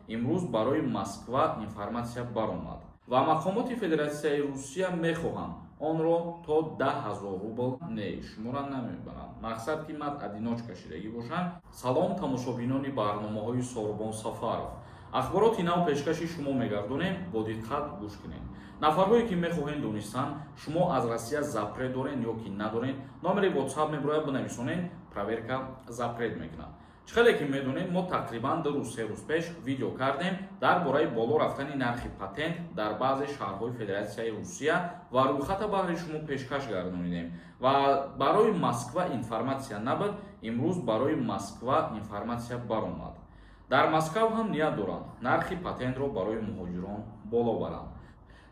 имрӯз барои Москва информатсия баромад ва мақомоти Федератсияи Русия мехоҳанд онро то 10,000 рубл не шумора намебаранд. Мақсад ки мад одиночка шидагӣ бошанд. Салом тамошобинони барномаҳои Сорбон Сафаров. ахбороти нав пешкаши шумо мегардонем, бо диққат гӯш кунед. нафарҳое ки мехоҳед донистанд шумо аз Россия запрет доред ё ки надоред, номери WhatsApp меброяд бинависонед, проверка запрет мекунад. чихеле ки медонед, мо тақрибан 2-3 рӯз пеш видео кардем дар бораи боло рафтани нархи патент дар баъзе шаҳрҳои Федератсияи Русия ва рӯйхата баҳри шумо пешкаш гардонидем ва барои Москва информатсия набуд, имрӯз барои Москва информатсия баромад. дар Москав ҳам ният доранд нархи патентро барои муҳоҷирон боло баранд.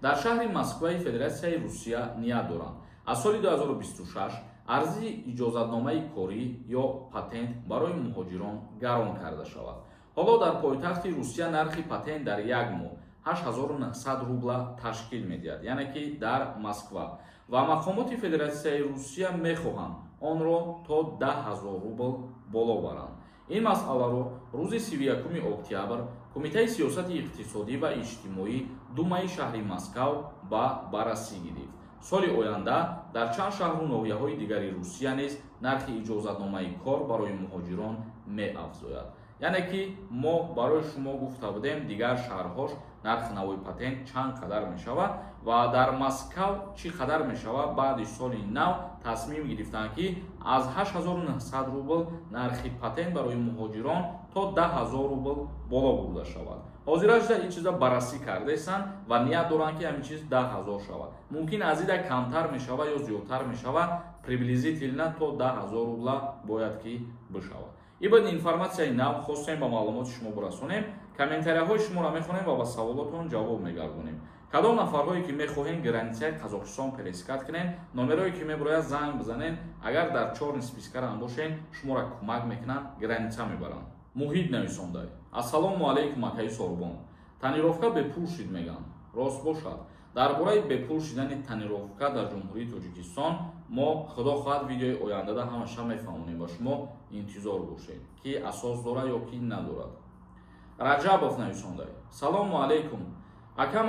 дар шаҳри Москваи Федератсияи Русия ният доранд аз соли 2026 арзи иҷозатномаи корӣ ё патент барои муҳоҷирон гарон карда шавад. ҳоло дар пойтахти Русия нархи патент дар як моҳ 8900 рубла ташкил медиҳад, яъне ки дар Москва, ва мақомоти Федератсияи Русия мехоҳанд онро то 10,000 рубл боло баранд. ин масъаларо рӯзи 31 октябр Кумитаи сиёсати иқтисодӣ ва иҷтимоӣ Думаи шаҳри Москав ба баррасӣ гирифт. соли оянда дар чанд шаҳру ноҳияҳои дигари Русия низ нархи иҷозатномаи кор барои муҳоҷирон меафзояд. яъне ки мо барои шумо гуфта будем дигар шаҳрҳош нархи навои патент чанд қадар мешавад ва дар Москав чӣ қадар мешавад. баъди соли нав тасмим гирифтанд ки аз 8900 рубл нархи патент барои муҳоҷирон то 10,000 рубл боло бурда шавад. ҳозираш ин чиза баррасӣ кардаистанд ва ният доранд ки ҳамин чиз 10,000 шавад. мумкин аз ида камтар мешавад ё зиёдтар мешавад, приблизительно то 10,000 рубла бояд ки бишавад. ибн информатсияи нав хостем ба маълумоти шумо бирасонем. комментарияҳои шуморо мехонем ва ба саволотон ҷавоб мегардонем. кадом нафарҳое ки мехоҳед границаи Қазоқистон перескат кунед, номерое ки меброяд занг бизанед, агар дар чорни спискарам бошед шуморо кӯмак мекунанд, граница мебаранд. муҳид нависондай: ассалому алайкум акаи Сорбон. танировка бепул шид мегӯянд. рост бошад? дар бораи бепул шидани танировка дар ҷумҳурии Тоҷикистон мо худо хоҳад видеои ояндада ҳамаша мефаҳмонем ва шумо интизор бошед ки асос дорад ё ки надорад. раҷабов нависондай: салому алайкум ака,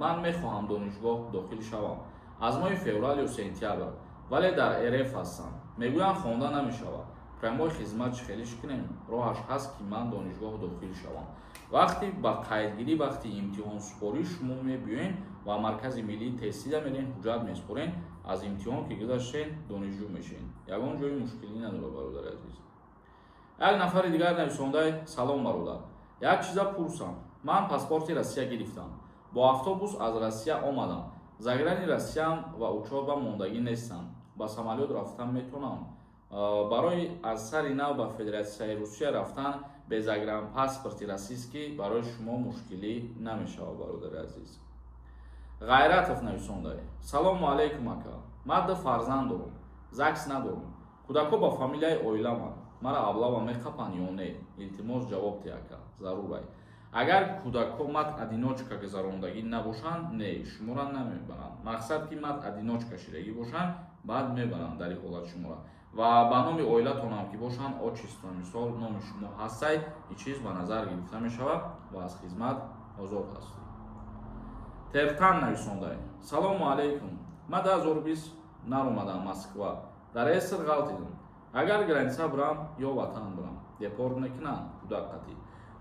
ман мехоҳам донишгоҳ дохил шавам аз моҳи феврал ё сентябр, вале дар РФ ҳастам. мегӯянд хонда намешавад. прямои хизмат чӣ хелиш кунем? роҳаш ҳаст ки ман донишгоҳ дохил шавам. вақти ба қайдгирӣ, вақти имтиҳонсупорӣ шумо мебиёед ва маркази миллии тестида мерен, ҳуҷҷат месупорен, аз имтиҳон ки гузаштен донишҷӯ мешавед. ягон ҷои мушкилӣ надорад бародари азиз. як нафари дигар нависондай: салом бародар, як чиза пурсам. ман паспорти Россия гирифтам. бо автобус аз Россия омадам. заграни Россиям ва учоба мондагӣ нестам. ба самолёт рафтан метавонам? барои аз сари нав ба Федератсияи Русия рафтан без загранпаспорти российский барои шумо мушкилӣ намешавад бародари азиз. ғайратов нависондай: салому алайкум ака, ман ду фарзанд дорам, ЗАГС надорам. кӯдако ба фамилияи оиламанд. мара аблава меқапанд ё не? илтимос ҷавоб де ака, зарурай. агар кӯдако мат одиночка гузарондагӣ набошанд, не шумора намебаранд. мақсад ки мат одиночка шидагӣ бошанд, баъд мебаранд дар ин ҳолат шумора ва ба номи оилатонам ки бошанд, отчество мисол номи шумо ҳастай, ин чиз ба назар гирифта мешавад ва аз хизмат озод ҳастед. тертан нависондай: салому алайкум, ман 2020 наромадам Москва, дар эср ғалтидам. агар граница бирам ё ватан бирам, депорт мекунанд? кӯдақатӣ.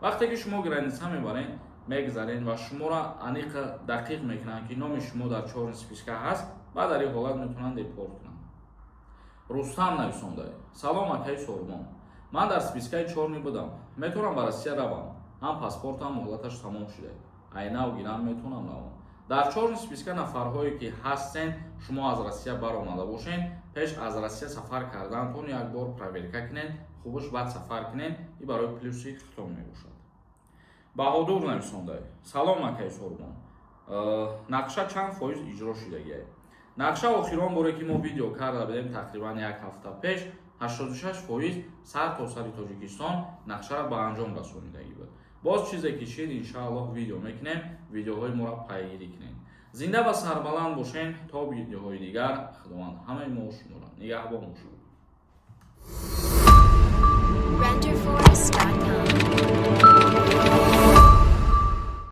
вақте ки шумо граница мебаред, мегзаред ва шуморо аниқа дақиқ мекунанд ки номи шумо дар чорни списка ҳаст, баъд дар ин ҳолат метавонанд депорт кунанд. рустам нависондай: салом акаи Сорбон, ман дар спискаи чорни будам. метавонам ба Россия равам. ҳам паспортам муҳлаташ тамом шуда. айнав гирам метавонам равам. дар чорни списка нафарҳое ки ҳастен шумо аз Россия баромада бошед, пеш аз Россия сафар кардаантон як бор проверка кунед, хубаш баъд сафар кунед. ин барои плюси хитоб мебошад. баҳодур нависондай: салом акаи Сорбон, нақша чанд фоиз иҷро шудагиае? нақша охирон боре ки мо видео карда будем тақрибан як ҳафта пеш 86% сар то сари Тоҷикистон нақшаро ба анҷом расонидагӣ буд. боз чизе ки шид иншааллоҳ видео мекунем, видеоҳои моро пайгирӣ кунед. зинда ва сарбаланд бошед. то видеоҳои дигар худованд ҳамаи мо шуморо нигаҳбон бошад.